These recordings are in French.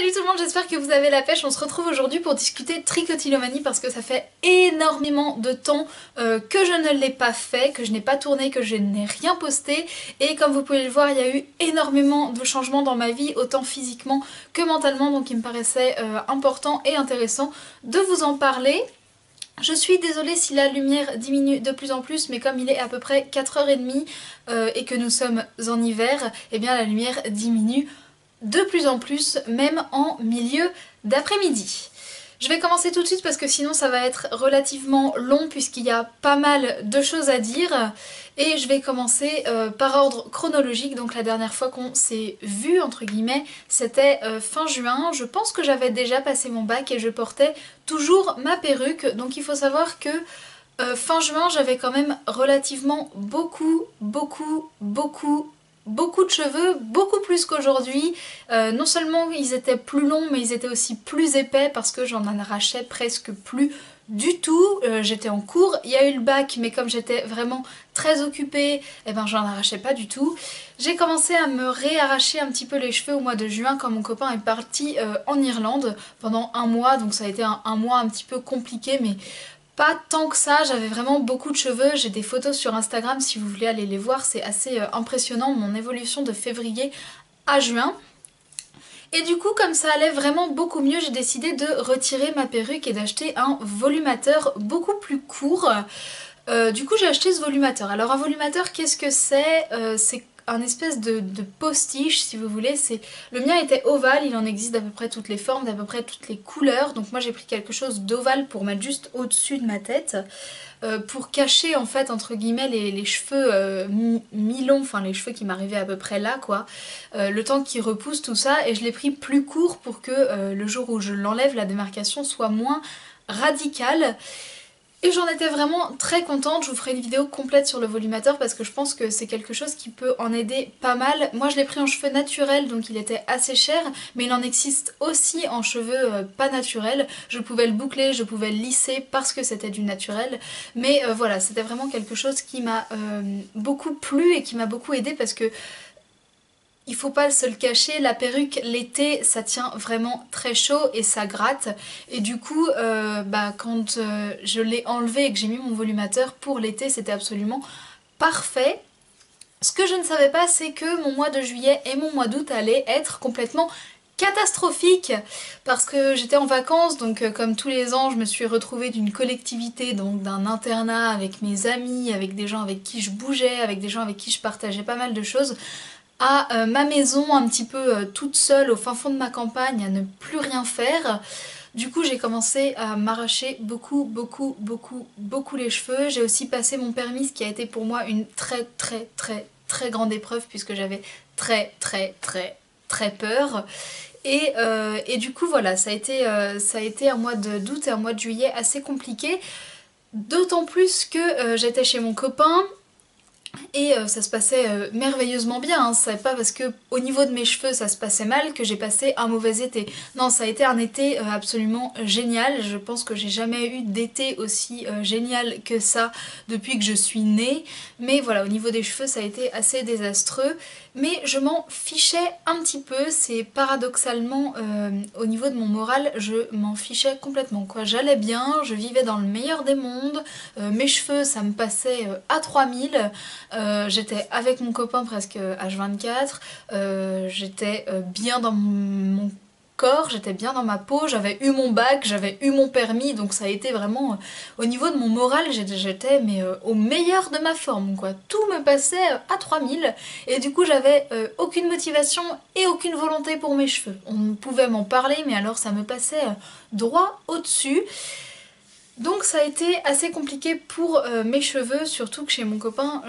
Salut tout le monde, j'espère que vous avez la pêche. On se retrouve aujourd'hui pour discuter trichotillomanie parce que ça fait énormément de temps que je ne l'ai pas fait, que je n'ai pas tourné, que je n'ai rien posté. Et comme vous pouvez le voir, il y a eu énormément de changements dans ma vie, autant physiquement que mentalement. Donc il me paraissait important et intéressant de vous en parler. Je suis désolée si la lumière diminue de plus en plus, mais comme il est à peu près 4h30 et que nous sommes en hiver, eh bien la lumière diminue de plus en plus, même en milieu d'après-midi. Je vais commencer tout de suite parce que sinon ça va être relativement long puisqu'il y a pas mal de choses à dire. Et je vais commencer par ordre chronologique. Donc la dernière fois qu'on s'est vu, entre guillemets, c'était fin juin. Je pense que j'avais déjà passé mon bac et je portais toujours ma perruque. Donc il faut savoir que fin juin j'avais quand même relativement beaucoup de cheveux, beaucoup plus qu'aujourd'hui. Non seulement ils étaient plus longs, mais ils étaient aussi plus épais parce que j'en arrachais presque plus du tout. J'étais en cours, il y a eu le bac, mais comme j'étais vraiment très occupée, eh ben j'en arrachais pas du tout. J'ai commencé à me réarracher un petit peu les cheveux au mois de juin quand mon copain est parti en Irlande pendant un mois, donc ça a été un mois un petit peu compliqué, mais pas tant que ça, j'avais vraiment beaucoup de cheveux, j'ai des photos sur Instagram si vous voulez aller les voir, c'est assez impressionnant mon évolution de février à juin. Et du coup comme ça allait vraiment beaucoup mieux, j'ai décidé de retirer ma perruque et d'acheter un volumateur beaucoup plus court. Du coup j'ai acheté ce volumateur. Alors un volumateur qu'est-ce que c'est? C'est un espèce de postiche si vous voulez. Le mien était ovale, il en existe d'à peu près toutes les formes, d'à peu près toutes les couleurs. Donc moi j'ai pris quelque chose d'ovale pour mettre juste au-dessus de ma tête. Pour cacher en fait entre guillemets les cheveux mi-longs, enfin les cheveux qui m'arrivaient à peu près là quoi. Le temps qu'ils repoussent tout ça, et je l'ai pris plus court pour que le jour où je l'enlève la démarcation soit moins radicale. Et j'en étais vraiment très contente, je vous ferai une vidéo complète sur le volumateur parce que je pense que c'est quelque chose qui peut en aider pas mal. Moi je l'ai pris en cheveux naturels donc il était assez cher, mais il en existe aussi en cheveux pas naturels. Je pouvais le boucler, je pouvais le lisser parce que c'était du naturel. Mais voilà, c'était vraiment quelque chose qui m'a beaucoup plu et qui m'a beaucoup aidé parce que il faut pas se le cacher, la perruque l'été ça tient vraiment très chaud et ça gratte, et du coup quand je l'ai enlevé et que j'ai mis mon volumateur pour l'été c'était absolument parfait. Ce que je ne savais pas c'est que mon mois de juillet et mon mois d'août allaient être complètement catastrophiques parce que j'étais en vacances, donc comme tous les ans je me suis retrouvée d'une collectivité, donc d'un internat avec mes amis, avec des gens avec qui je bougeais, avec des gens avec qui je partageais pas mal de choses, à ma maison un petit peu toute seule au fin fond de ma campagne à ne plus rien faire. Du coup j'ai commencé à m'arracher beaucoup les cheveux. J'ai aussi passé mon permis, ce qui a été pour moi une très grande épreuve puisque j'avais très peur. Et du coup voilà, ça a été un mois d'août et un mois de juillet assez compliqué. D'autant plus que j'étais chez mon copain. Et ça se passait merveilleusement bien, hein. C'est pas parce que au niveau de mes cheveux ça se passait mal que j'ai passé un mauvais été. Non, ça a été un été absolument génial. Je pense que j'ai jamais eu d'été aussi génial que ça depuis que je suis née. Mais voilà, au niveau des cheveux ça a été assez désastreux. Mais je m'en fichais un petit peu, c'est paradoxalement au niveau de mon moral, je m'en fichais complètement quoi. J'allais bien, je vivais dans le meilleur des mondes, mes cheveux ça me passait à 3000. J'étais avec mon copain presque H24, j'étais bien dans mon corps, j'étais bien dans ma peau, j'avais eu mon bac, j'avais eu mon permis, donc ça a été vraiment, au niveau de mon moral, j'étais mais au meilleur de ma forme quoi. Tout me passait à 3000 et du coup j'avais aucune motivation et aucune volonté pour mes cheveux. On pouvait m'en parler mais alors ça me passait droit au-dessus. Donc ça a été assez compliqué pour mes cheveux, surtout que chez mon copain,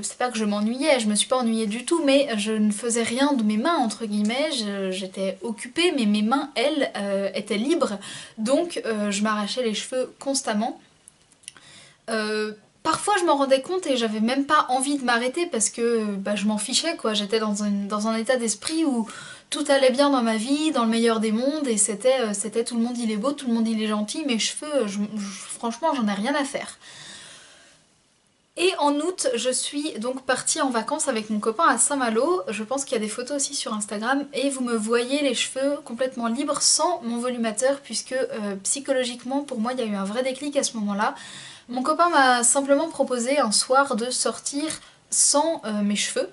c'est pas que je m'ennuyais, je me suis pas ennuyée du tout, mais je ne faisais rien de mes mains entre guillemets, j'étais occupée, mais mes mains elles étaient libres, donc je m'arrachais les cheveux constamment. Parfois je m'en rendais compte et j'avais même pas envie de m'arrêter parce que je m'en fichais quoi, j'étais dans un état d'esprit où tout allait bien dans ma vie, dans le meilleur des mondes, et c'était tout le monde il est beau, tout le monde il est gentil, mes cheveux, franchement j'en ai rien à faire. Et en août, je suis donc partie en vacances avec mon copain à Saint-Malo. Je pense qu'il y a des photos aussi sur Instagram. Et vous me voyez les cheveux complètement libres sans mon volumateur, puisque psychologiquement, pour moi, il y a eu un vrai déclic à ce moment-là. Mon copain m'a simplement proposé un soir de sortir sans mes cheveux.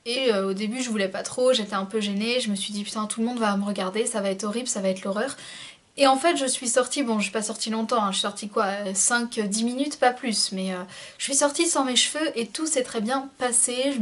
Et au début, je voulais pas trop, j'étais un peu gênée. Je me suis dit, putain, tout le monde va me regarder, ça va être horrible, ça va être l'horreur. Et en fait, je suis sortie, bon, je suis pas sortie longtemps, hein, je suis sortie quoi, 5-10 minutes, pas plus, mais je suis sortie sans mes cheveux et tout s'est très bien passé.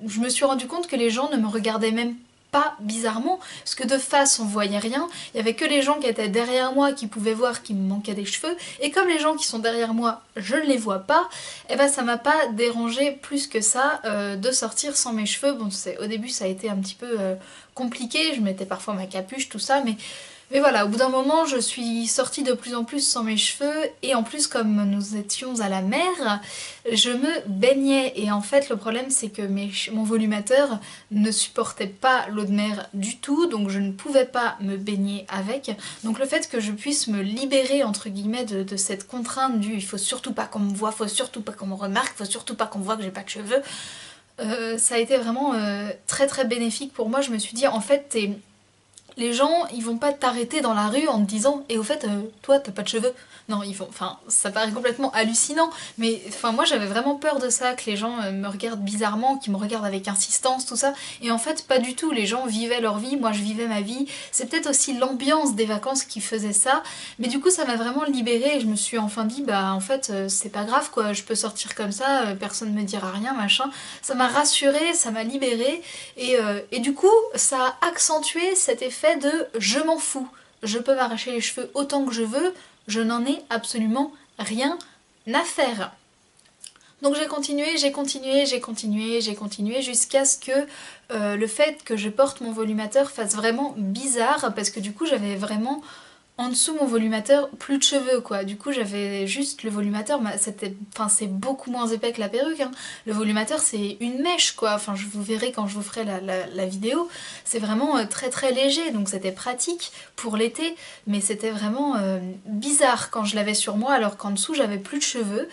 Je me suis rendu compte que les gens ne me regardaient même pas bizarrement, parce que de face on voyait rien, il y avait que les gens qui étaient derrière moi qui pouvaient voir qu'il me manquait des cheveux, et comme les gens qui sont derrière moi, je ne les vois pas, et ben ça m'a pas dérangé plus que ça de sortir sans mes cheveux. Bon, au début ça a été un petit peu compliqué, je mettais parfois ma capuche, tout ça, mais voilà, au bout d'un moment, je suis sortie de plus en plus sans mes cheveux et en plus, comme nous étions à la mer, je me baignais. Et en fait, le problème, c'est que mon volumateur ne supportait pas l'eau de mer du tout, donc je ne pouvais pas me baigner avec. Donc le fait que je puisse me libérer, entre guillemets, de cette contrainte du « il faut surtout pas qu'on me voit, faut surtout pas qu'on me remarque, faut surtout pas qu'on voit que j'ai pas de cheveux », ça a été vraiment très très bénéfique pour moi. Je me suis dit, en fait, les gens, ils vont pas t'arrêter dans la rue en te disant « Et au fait, toi, t'as pas de cheveux ?» Non, ils vont... Enfin, ça paraît complètement hallucinant, mais enfin, moi j'avais vraiment peur de ça, que les gens me regardent bizarrement, qu'ils me regardent avec insistance, tout ça. Et en fait, pas du tout. Les gens vivaient leur vie, moi je vivais ma vie. C'est peut-être aussi l'ambiance des vacances qui faisait ça, mais du coup, ça m'a vraiment libérée et je me suis enfin dit « Bah, en fait, c'est pas grave, quoi. Je peux sortir comme ça, personne me dira rien, machin. » Ça m'a rassurée, ça m'a libérée, et du coup, ça a accentué cet effet de je m'en fous, je peux m'arracher les cheveux autant que je veux, je n'en ai absolument rien à faire. Donc j'ai continué, j'ai continué, j'ai continué, j'ai continué jusqu'à ce que le fait que je porte mon volumateur fasse vraiment bizarre, parce que du coup j'avais vraiment en dessous mon volumateur plus de cheveux quoi. Du coup j'avais juste le volumateur, c'est beaucoup moins épais que la perruque, hein. Le volumateur c'est une mèche quoi, enfin je vous verrai quand je vous ferai la vidéo. C'est vraiment très très léger, donc c'était pratique pour l'été, mais c'était vraiment bizarre quand je l'avais sur moi alors qu'en dessous j'avais plus de cheveux.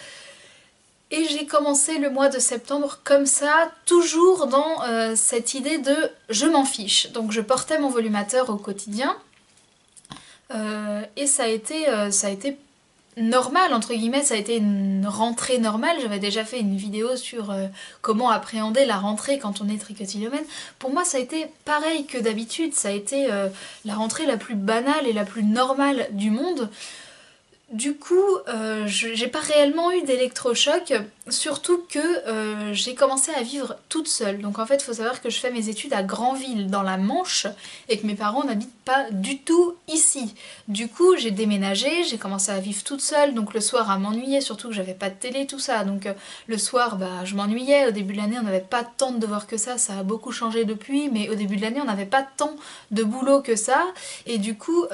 Et j'ai commencé le mois de septembre comme ça, toujours dans cette idée de je m'en fiche. Donc je portais mon volumateur au quotidien. Et ça a été normal, entre guillemets, ça a été une rentrée normale. J'avais déjà fait une vidéo sur comment appréhender la rentrée quand on est trichotillomène. Pour moi, ça a été pareil que d'habitude, ça a été la rentrée la plus banale et la plus normale du monde. Du coup, j'ai pas réellement eu d'électrochoc, surtout que j'ai commencé à vivre toute seule. Donc en fait, il faut savoir que je fais mes études à Granville, dans la Manche, et que mes parents n'habitent pas du tout ici. Du coup, j'ai déménagé, j'ai commencé à vivre toute seule, donc le soir à m'ennuyer, surtout que j'avais pas de télé, tout ça. Donc le soir, bah, je m'ennuyais. Au début de l'année, on n'avait pas tant de devoirs que ça a beaucoup changé depuis, mais au début de l'année, on n'avait pas tant de boulot que ça, et du coup...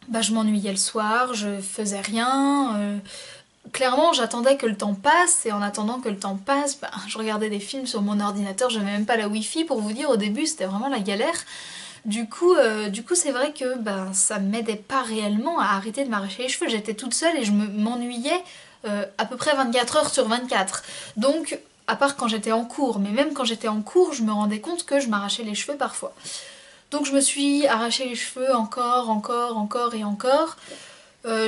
bah, je m'ennuyais le soir, je faisais rien. Clairement, j'attendais que le temps passe, et en attendant que le temps passe, bah, je regardais des films sur mon ordinateur, j'avais même pas la wifi pour vous dire, au début c'était vraiment la galère. Du coup c'est vrai que bah, ça m'aidait pas réellement à arrêter de m'arracher les cheveux, j'étais toute seule et je m'ennuyais à peu près 24 heures sur 24. Donc, à part quand j'étais en cours, mais même quand j'étais en cours, je me rendais compte que je m'arrachais les cheveux parfois. Donc je me suis arraché les cheveux encore et encore,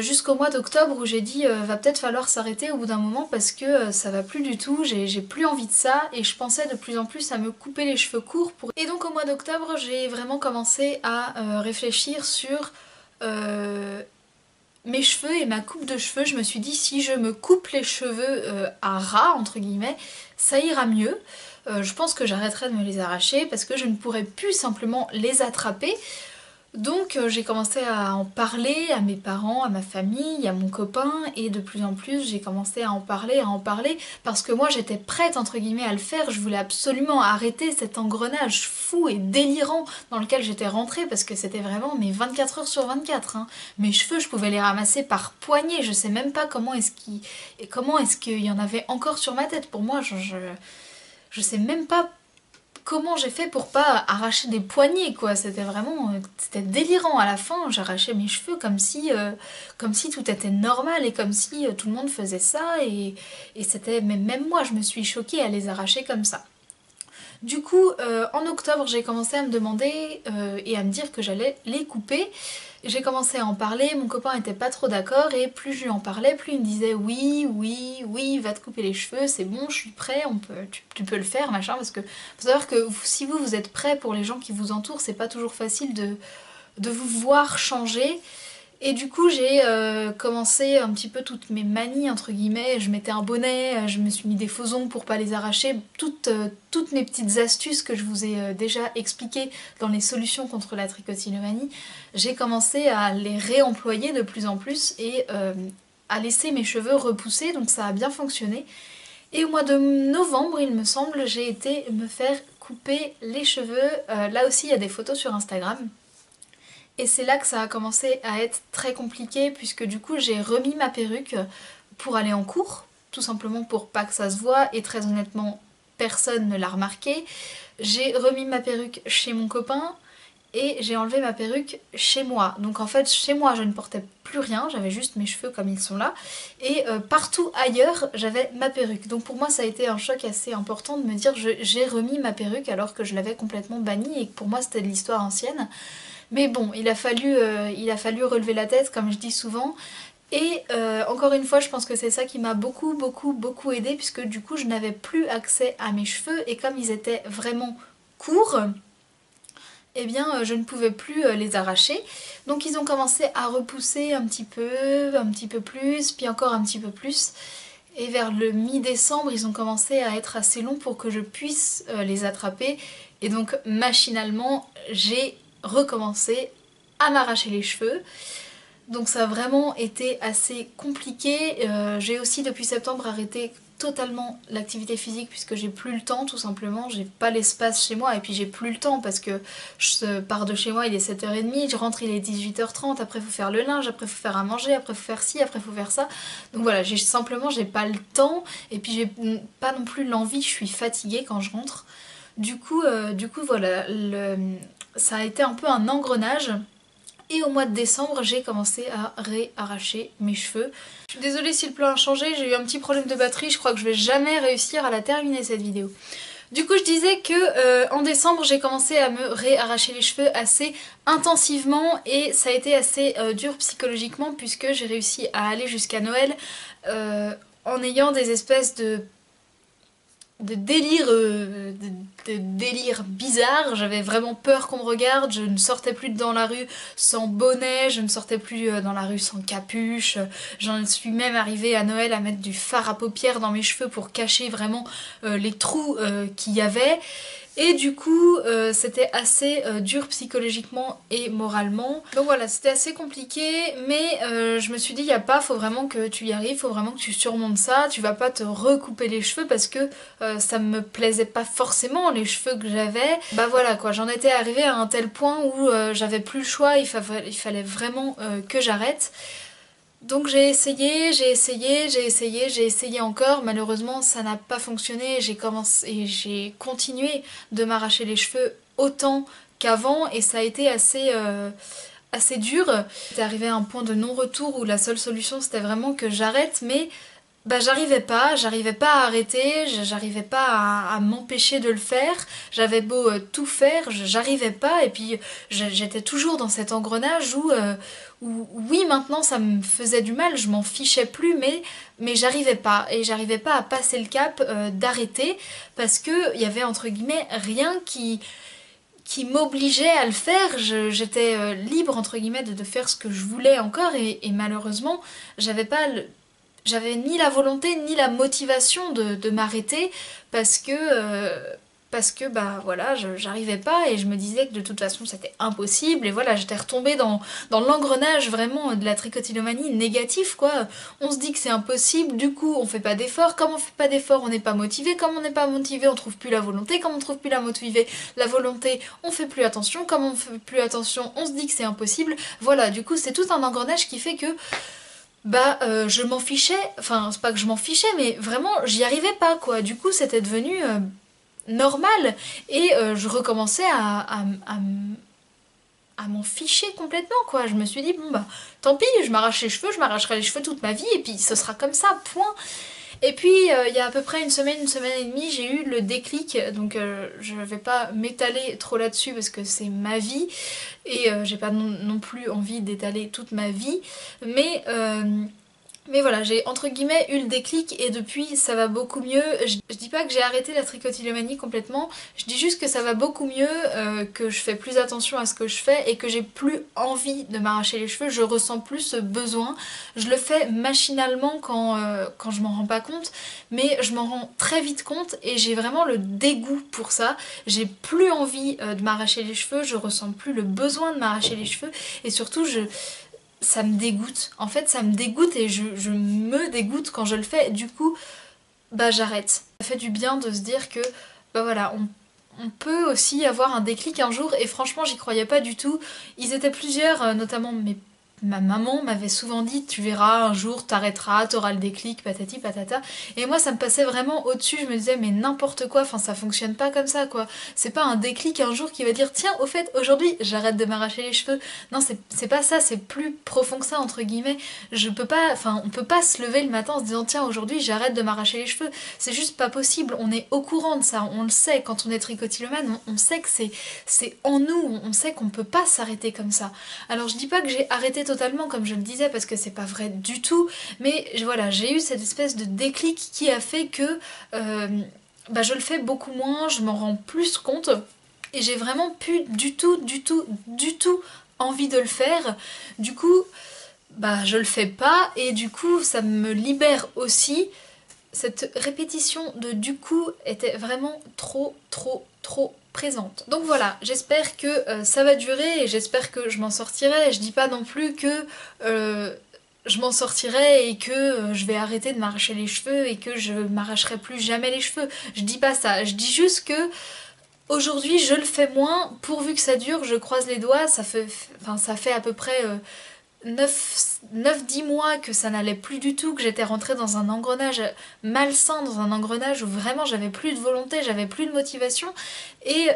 jusqu'au mois d'octobre où j'ai dit va peut-être falloir s'arrêter au bout d'un moment parce que ça va plus du tout, j'ai plus envie de ça et je pensais de plus en plus à me couper les cheveux courts. Et donc au mois d'octobre j'ai vraiment commencé à réfléchir sur mes cheveux et ma coupe de cheveux. Je me suis dit si je me coupe les cheveux à ras entre guillemets, ça ira mieux. Je pense que j'arrêterai de me les arracher parce que je ne pourrais plus simplement les attraper. Donc j'ai commencé à en parler à mes parents, à ma famille, à mon copain, et de plus en plus j'ai commencé à en parler, parce que moi j'étais prête entre guillemets à le faire. Je voulais absolument arrêter cet engrenage fou et délirant dans lequel j'étais rentrée, parce que c'était vraiment mes 24 heures sur 24. Hein. Mes cheveux, je pouvais les ramasser par poignée, je sais même pas comment est-ce qu'il y en avait encore sur ma tête. Pour moi, je sais même pas comment j'ai fait pour pas arracher des poignets quoi, c'était vraiment, c'était délirant. À la fin j'arrachais mes cheveux comme si tout était normal et comme si tout le monde faisait ça et c'était, même moi je me suis choquée à les arracher comme ça. Du coup, en octobre, j'ai commencé à me demander et à me dire que j'allais les couper. J'ai commencé à en parler, mon copain était pas trop d'accord et plus je lui en parlais, plus il me disait oui, oui, oui, va te couper les cheveux, c'est bon, je suis prêt, tu peux le faire, machin, parce que faut savoir que si vous êtes prêt pour les gens qui vous entourent, c'est pas toujours facile de vous voir changer. Et du coup j'ai commencé un petit peu toutes mes manies entre guillemets, je mettais un bonnet, je me suis mis des faux ongles pour pas les arracher, toutes mes petites astuces que je vous ai déjà expliquées dans les solutions contre la trichotillomanie, j'ai commencé à les réemployer de plus en plus et à laisser mes cheveux repousser, donc ça a bien fonctionné. Et au mois de novembre il me semble, j'ai été me faire couper les cheveux, là aussi il y a des photos sur Instagram. Et c'est là que ça a commencé à être très compliqué puisque du coup j'ai remis ma perruque pour aller en cours, tout simplement pour pas que ça se voie et très honnêtement personne ne l'a remarqué. J'ai remis ma perruque chez mon copain et j'ai enlevé ma perruque chez moi. Donc en fait chez moi je ne portais plus rien, j'avais juste mes cheveux comme ils sont là et partout ailleurs j'avais ma perruque. Donc pour moi ça a été un choc assez important de me dire j'ai remis ma perruque alors que je l'avais complètement bannie et que pour moi c'était de l'histoire ancienne. Mais bon, il a fallu relever la tête, comme je dis souvent. Et encore une fois, je pense que c'est ça qui m'a beaucoup aidé puisque du coup, je n'avais plus accès à mes cheveux et comme ils étaient vraiment courts, eh bien, je ne pouvais plus les arracher. Donc ils ont commencé à repousser un petit peu plus, puis encore un petit peu plus. Et vers le mi-décembre, ils ont commencé à être assez longs pour que je puisse les attraper. Et donc, machinalement, j'ai recommencer à m'arracher les cheveux. Donc ça a vraiment été assez compliqué. J'ai aussi depuis septembre arrêté totalement l'activité physique puisque j'ai plus le temps tout simplement, j'ai pas l'espace chez moi et puis j'ai plus le temps parce que je pars de chez moi, il est 7h30, je rentre, il est 18h30, après faut faire le linge, après faut faire à manger, après faut faire ci, après faut faire ça. Donc voilà, j'ai pas le temps et puis j'ai pas non plus l'envie, je suis fatiguée quand je rentre. Du coup voilà, ça a été un peu un engrenage. Et au mois de décembre, j'ai commencé à réarracher mes cheveux. Je suis désolée si le plan a changé, j'ai eu un petit problème de batterie, je crois que je vais jamais réussir à la terminer cette vidéo. Du coup, je disais que en décembre, j'ai commencé à me réarracher les cheveux assez intensivement et ça a été assez dur psychologiquement puisque j'ai réussi à aller jusqu'à Noël en ayant des espèces de délire bizarre. J'avais vraiment peur qu'on me regarde, je ne sortais plus dans la rue sans bonnet, je ne sortais plus dans la rue sans capuche, j'en suis même arrivée à Noël à mettre du fard à paupières dans mes cheveux pour cacher vraiment les trous qu'il y avait. Et du coup, c'était assez dur psychologiquement et moralement. Donc voilà, c'était assez compliqué, mais je me suis dit, y a pas, faut vraiment que tu y arrives, faut vraiment que tu surmontes ça. Tu vas pas te recouper les cheveux parce que ça me plaisait pas forcément, les cheveux que j'avais. Bah voilà quoi, j'en étais arrivée à un tel point où j'avais plus le choix, il fallait vraiment que j'arrête. Donc j'ai essayé encore, malheureusement ça n'a pas fonctionné, j'ai continué de m'arracher les cheveux autant qu'avant et ça a été assez dur. J'étais arrivée à un point de non-retour où la seule solution c'était vraiment que j'arrête, mais bah j'arrivais pas à arrêter, j'arrivais pas à m'empêcher de le faire, j'avais beau tout faire, j'arrivais pas et puis j'étais toujours dans cet engrenage où oui maintenant ça me faisait du mal, je m'en fichais plus mais j'arrivais pas et j'arrivais pas à passer le cap d'arrêter parce que il y avait entre guillemets rien qui m'obligeait à le faire, j'étais libre entre guillemets de faire ce que je voulais encore et malheureusement j'avais ni la volonté ni la motivation de m'arrêter parce que bah voilà, j'arrivais pas et je me disais que de toute façon c'était impossible et voilà, j'étais retombée dans l'engrenage vraiment de la trichotillomanie négatif quoi. On se dit que c'est impossible, du coup on fait pas d'efforts, comme on fait pas d'efforts on n'est pas motivé, comme on n'est pas motivé on trouve plus la volonté, comme on trouve plus la volonté on fait plus attention, comme on fait plus attention on se dit que c'est impossible, voilà du coup c'est tout un engrenage qui fait que bah je m'en fichais, enfin c'est pas que je m'en fichais mais vraiment j'y arrivais pas quoi, du coup c'était devenu normal et je recommençais à m'en ficher complètement quoi. Je me suis dit bon bah tant pis, je m'arrache les cheveux, je m'arracherai les cheveux toute ma vie et puis ce sera comme ça, point. Et puis il y a à peu près une semaine et demie, j'ai eu le déclic, donc je vais pas m'étaler trop là-dessus parce que c'est ma vie et j'ai pas non plus envie d'étaler toute ma vie, mais voilà, j'ai entre guillemets eu le déclic et depuis ça va beaucoup mieux. Je dis pas que j'ai arrêté la trichotillomanie complètement, je dis juste que ça va beaucoup mieux, que je fais plus attention à ce que je fais et que j'ai plus envie de m'arracher les cheveux, je ressens plus ce besoin. Je le fais machinalement quand je m'en rends pas compte, mais je m'en rends très vite compte et j'ai vraiment le dégoût pour ça. J'ai plus envie de m'arracher les cheveux, je ressens plus le besoin de m'arracher les cheveux et surtout ça me dégoûte. En fait, ça me dégoûte et je me dégoûte quand je le fais. Du coup, bah j'arrête. Ça fait du bien de se dire que, bah voilà, on peut aussi avoir un déclic un jour et franchement, j'y croyais pas du tout. Ils étaient plusieurs, notamment ma maman m'avait souvent dit tu verras un jour t'arrêteras, t'auras le déclic, patati patata. Et moi ça me passait vraiment au-dessus, je me disais mais n'importe quoi, enfin ça fonctionne pas comme ça quoi. C'est pas un déclic un jour qui va dire tiens au fait aujourd'hui j'arrête de m'arracher les cheveux. Non c'est pas ça, c'est plus profond que ça entre guillemets. Je peux pas, enfin on peut pas se lever le matin en se disant tiens aujourd'hui j'arrête de m'arracher les cheveux. C'est juste pas possible, on est au courant de ça, on le sait quand on est tricotillomane, on sait que c'est en nous, on sait qu'on peut pas s'arrêter comme ça. Alors je dis pas que j'ai arrêté totalement comme je le disais parce que c'est pas vrai du tout, mais voilà, j'ai eu cette espèce de déclic qui a fait que bah, je le fais beaucoup moins, je m'en rends plus compte et j'ai vraiment plus du tout envie de le faire. Du coup, bah je le fais pas et du coup ça me libère aussi. Cette répétition de du coup était vraiment trop présente. Donc voilà, j'espère que ça va durer et j'espère que je m'en sortirai. Je dis pas non plus que je m'en sortirai et que je vais arrêter de m'arracher les cheveux et que je m'arracherai plus jamais les cheveux. Je dis pas ça, je dis juste que aujourd'hui je le fais moins, pourvu que ça dure, je croise les doigts, ça fait à peu près 9-10 mois que ça n'allait plus du tout, que j'étais rentrée dans un engrenage malsain, dans un engrenage où vraiment j'avais plus de volonté, j'avais plus de motivation et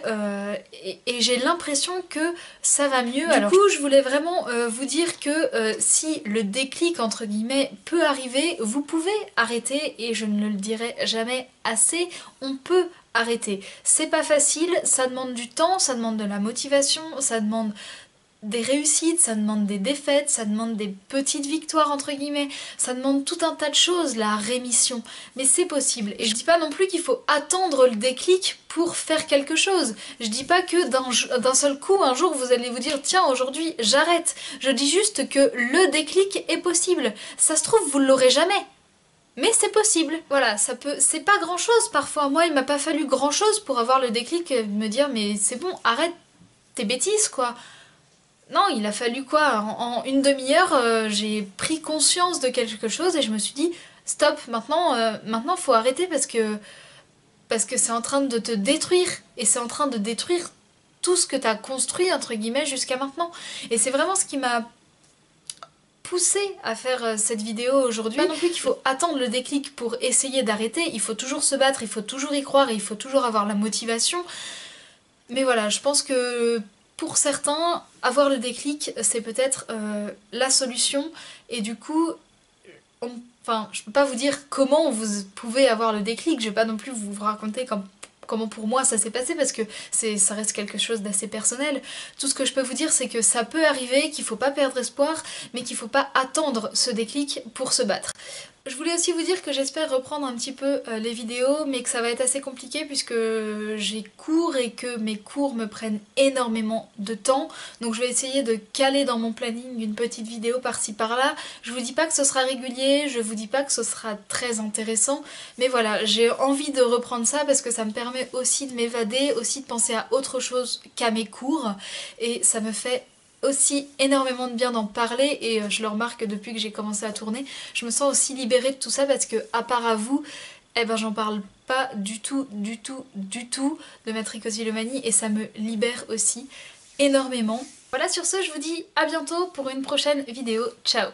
j'ai l'impression que ça va mieux. Du coup je voulais vraiment vous dire que si le déclic entre guillemets peut arriver, vous pouvez arrêter et je ne le dirai jamais assez, on peut arrêter. C'est pas facile, ça demande du temps, ça demande de la motivation, ça demande des réussites, ça demande des défaites, ça demande des petites victoires entre guillemets, ça demande tout un tas de choses, la rémission, mais c'est possible. Et je dis pas non plus qu'il faut attendre le déclic pour faire quelque chose. Je dis pas que d'un seul coup, un jour, vous allez vous dire tiens, aujourd'hui, j'arrête. Je dis juste que le déclic est possible. Ça se trouve, vous l'aurez jamais. Mais c'est possible, voilà, ça peut, c'est pas grand chose parfois. Moi, il m'a pas fallu grand chose pour avoir le déclic, de me dire mais c'est bon, arrête tes bêtises quoi. Non, il a fallu quoi? En une demi-heure, j'ai pris conscience de quelque chose et je me suis dit stop, maintenant faut arrêter parce que c'est en train de te détruire et c'est en train de détruire tout ce que t'as construit entre guillemets jusqu'à maintenant. Et c'est vraiment ce qui m'a poussé à faire cette vidéo aujourd'hui. Pas non plus qu'il faut attendre le déclic pour essayer d'arrêter, il faut toujours se battre, il faut toujours y croire et il faut toujours avoir la motivation. Mais voilà, je pense que pour certains, avoir le déclic, c'est peut-être la solution. Et du coup, enfin, je peux pas vous dire comment vous pouvez avoir le déclic. Je vais pas non plus vous raconter comment pour moi ça s'est passé parce que ça reste quelque chose d'assez personnel. Tout ce que je peux vous dire, c'est que ça peut arriver, qu'il faut pas perdre espoir, mais qu'il faut pas attendre ce déclic pour se battre. Je voulais aussi vous dire que j'espère reprendre un petit peu les vidéos, mais que ça va être assez compliqué puisque j'ai cours et que mes cours me prennent énormément de temps. Donc je vais essayer de caler dans mon planning une petite vidéo par-ci par-là. Je vous dis pas que ce sera régulier, je vous dis pas que ce sera très intéressant, mais voilà, j'ai envie de reprendre ça parce que ça me permet aussi de m'évader, aussi de penser à autre chose qu'à mes cours, et ça me fait aussi énormément de bien d'en parler et je le remarque depuis que j'ai commencé à tourner, je me sens aussi libérée de tout ça parce que à part à vous, eh ben j'en parle pas du tout de ma trichotillomanie et ça me libère aussi énormément. Voilà, sur ce je vous dis à bientôt pour une prochaine vidéo, ciao!